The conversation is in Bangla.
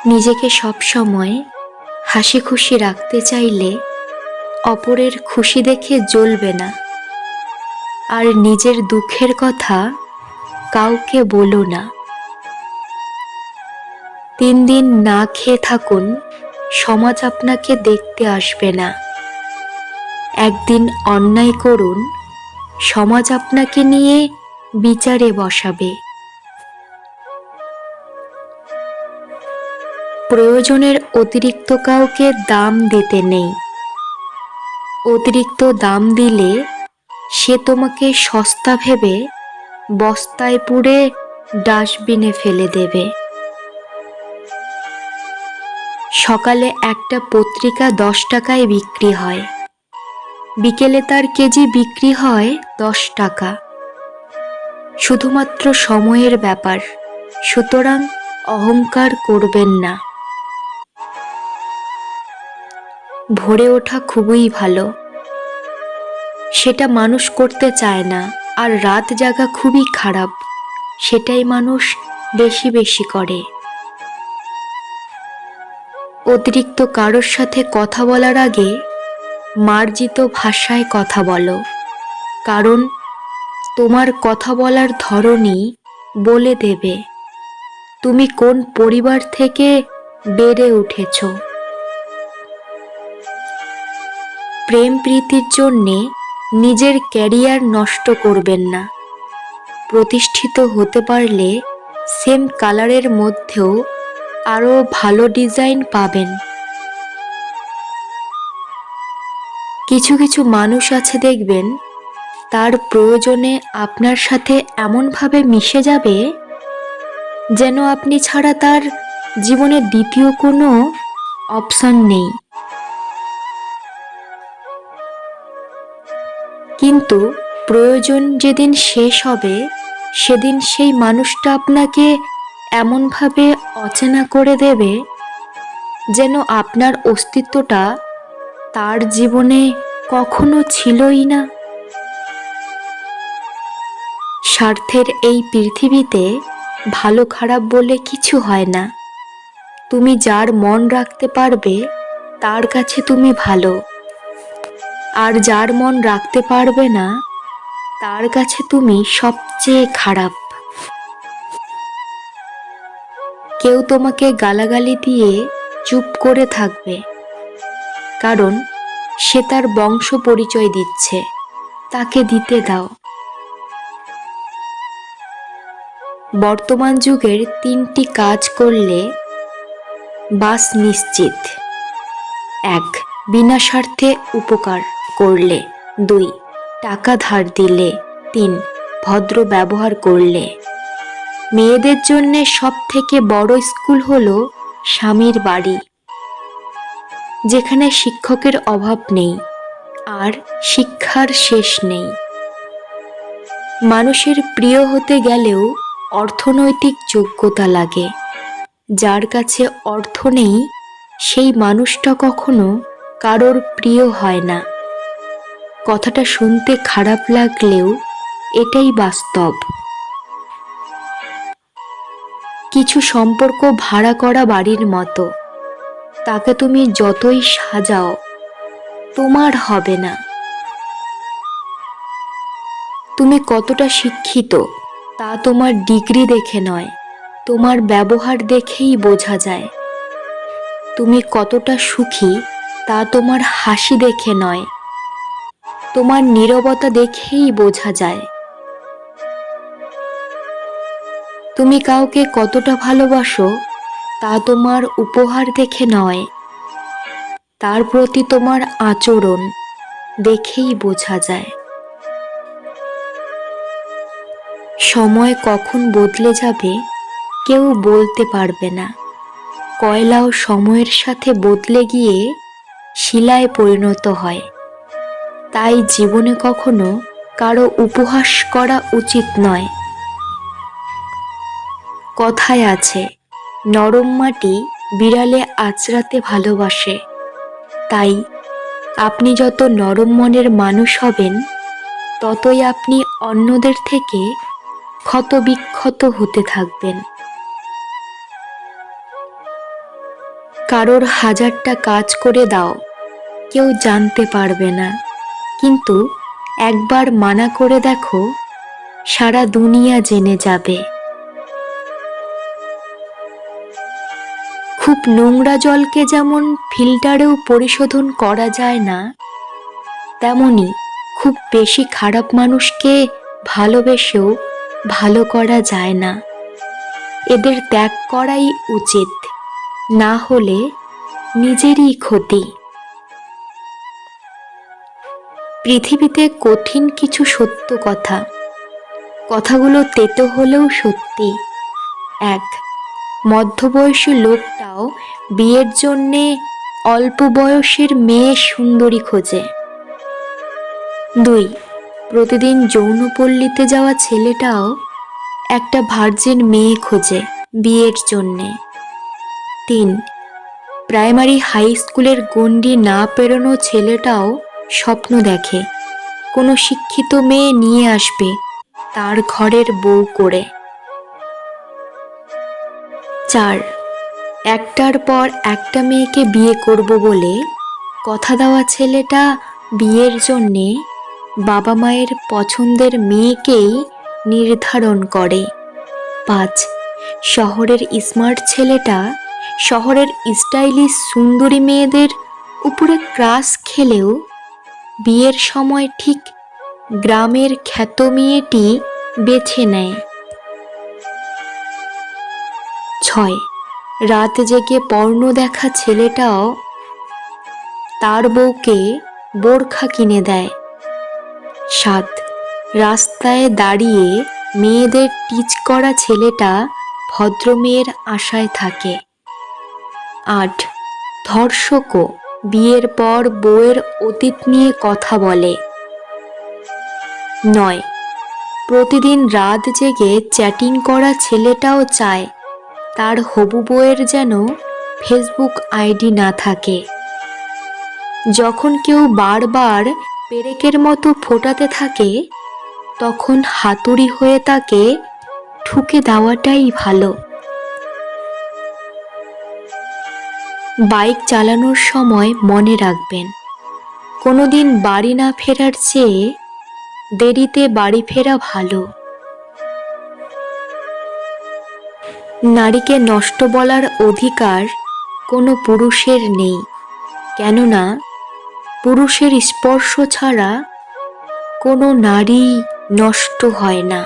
নিজেকে সবসময় হাসি খুশি রাখতে চাইলে অপরের খুশি দেখে জ্বলবে না। আর নিজের দুঃখের কথা কাউকে বলো না। 3 দিন না খেয়ে থাকুন, সমাজ আপনাকে দেখতে আসবে না। একদিন অন্যায় করুন, সমাজ আপনাকে নিয়ে বিচারে বসাবে। প্রয়োজনের অতিরিক্ত কাউকে দাম দিতে নেই। অতিরিক্ত দাম দিলে সে তোমাকে সস্তা ভেবে বস্তায় পুরে ডাস্টবিনে ফেলে দেবে। সকালে একটা পত্রিকা 10 টাকায় বিক্রি হয়, বিকেলে তার কেজি বিক্রি হয় 10 টাকা। শুধুমাত্র সময়ের ব্যাপার, সুতরাং অহংকার করবেন না। ভোরে ওঠা খুবই ভালো, সেটা মানুষ করতে চায় না। আর রাত জাগা খুবই খারাপ, সেটাই মানুষ বেশি বেশি করে। অতিরিক্ত কারোর সাথে কথা বলার আগে মার্জিত ভাষায় কথা বলো, কারণ তোমার কথা বলার ধরনই বলে দেবে তুমি কোন পরিবার থেকে বেড়ে উঠেছ। প্রেম প্রীতির জন্যে নিজের ক্যারিয়ার নষ্ট করবেন না। প্রতিষ্ঠিত হতে পারলে সেম কালারের মধ্যেও আরো ভালো ডিজাইন পাবেন। কিছু কিছু মানুষ আছে দেখবেন, তার প্রয়োজনে আপনার সাথে এমনভাবে মিশে যাবে যেন আপনি ছাড়া তার জীবনে দ্বিতীয় কোনো অপশন নেই। কিন্তু প্রয়োজন যেদিন শেষ হবে, সেদিন সেই মানুষটা আপনাকে এমনভাবে অচেনা করে দেবে যেন আপনার অস্তিত্বটা তার জীবনে কখনো ছিলই না। স্বার্থের এই পৃথিবীতে ভালো খারাপ বলে কিছু হয় না। তুমি যার মন রাখতে পারবে তার কাছে তুমি ভালো, আর যার মন রাখতে পারবে না তার কাছে তুমি সবচেয়ে খারাপ। কেউ তোমাকে গালাগালি দিয়ে চুপ করে থাকবে, কারণ সে তার বংশ পরিচয় দিচ্ছে, তাকে দিতে দাও। বর্তমান যুগের 3টি কাজ করলে বাস নিশ্চিত। 1. বিনা স্বার্থে উপকার করলে। 2. টাকা ধার দিলে। 3. ভদ্র ব্যবহার করলে। মেয়েদের জন্য সবথেকে বড় স্কুল হলো স্বামীর বাড়ি, যেখানে শিক্ষকের অভাব নেই আর শিক্ষার শেষ নেই। মানুষের প্রিয় হতে গেলেও অর্থনৈতিক যোগ্যতা লাগে। যার কাছে অর্থ নেই, সেই মানুষটা কখনো কারোর প্রিয় হয় না। কথাটা শুনতে খারাপ লাগলেও এটাই বাস্তব। কিছু সম্পর্ক ভাড়া করা বাড়ির মতো, তাকে তুমি যতই সাজাও তোমার হবে না। তুমি কতটা শিক্ষিত তা তোমার ডিগ্রি দেখে নয়, তোমার ব্যবহার দেখেই বোঝা যায়। তুমি কতটা সুখী তা তোমার হাসি দেখে নয়, তোমার নীরবতা দেখেই বোঝা যায়। তুমি কাউকে কতটা ভালোবাসো তা তোমার উপহার দেখে নয়, তার প্রতি তোমার আচরণ দেখেই বোঝা যায়। সময় কখন বদলে যাবে কেউ বলতে পারবে না। কয়লাও সময়ের সাথে বদলে গিয়ে শিলায় পরিণত হয়। তাই জীবনে কখনো কারো উপহাস করা উচিত নয়। কথায় আছে, নরম মাটি বিড়ালে আঁচড়াতে ভালোবাসে। তাই আপনি যত নরম মনের মানুষ হবেন, ততই আপনি অন্যদের থেকে ক্ষত বিক্ষত হতে থাকবেন। কারোর 1000টা কাজ করে দাও, কেউ জানতে পারবে না, কিন্তু একবার মানা করে দেখো, সারা দুনিয়া জেনে যাবে। খুব নোংরা জলকে যেমন ফিল্টারেও পরিশোধন করা যায় না, তেমনি খুব বেশি খারাপ মানুষকে ভালোবেসেও ভালো করা যায় না। এদের ত্যাগ করাই উচিত, না হলে নিজেরই ক্ষতি। পৃথিবীতে কঠিন কিছু সত্য কথা, কথাগুলো তেতো হলেও সত্যি। 1. মধ্যবয়সী লোকটাও বিয়ের জন্যে অল্প বয়সের মেয়ে সুন্দরী খোঁজে। 2. প্রতিদিন যৌনপল্লীতে যাওয়া ছেলেটাও একটা ভার্জিন মেয়ে খোঁজে বিয়ের জন্যে। 3. প্রাইমারি হাই স্কুলের গণ্ডি না পেরোনো ছেলেটাও স্বপ্ন দেখে কোনো শিক্ষিত মেয়ে নিয়ে আসবে তার ঘরের বউ করে। 4. একটার পর একটা মেয়েকে বিয়ে করব বলে কথা দেওয়া ছেলেটা বিয়ের জন্যে বাবা মায়ের পছন্দের মেয়েকেই নির্ধারণ করে। 5. শহরের স্মার্ট ছেলেটা শহরের স্টাইলিশ সুন্দরী মেয়েদের উপরে ক্রাশ খেলেও বিয়ের সময় ঠিক গ্রামের খ্যাত মেয়েটি বেছে নেয়। 6. রাত জেগে পর্ণ দেখা ছেলেটাও তার বউকে বোরখা কিনে দেয়। 7. রাস্তায় দাঁড়িয়ে মেয়েদের টিচ করা ছেলেটা ভদ্র মেয়ের আশায় থাকে। 8. ধর্ষকও বিয়ের পর বউয়ের অতীত নিয়ে কথা বলে। 9. প্রতিদিন রাত জেগে চ্যাটিং করা ছেলেটাও চায় তার হবু বউয়ের যেন ফেসবুক আইডি না থাকে। যখন কেউ বারবার পেরেকের মতো ফোটাতে থাকে, তখন হাতুড়ি হয়ে তাকে ঠুকে দেওয়াটাই ভালো। বাইক চালানোর সময় মনে রাখবেন, কোনোদিন বাড়ি না ফেরার চেয়ে দেরিতে বাড়ি ফেরা ভালো। নারীকে নষ্ট বলার অধিকার কোনো পুরুষের নেই, কেননা পুরুষের স্পর্শ ছাড়া কোনো নারী নষ্ট হয় না।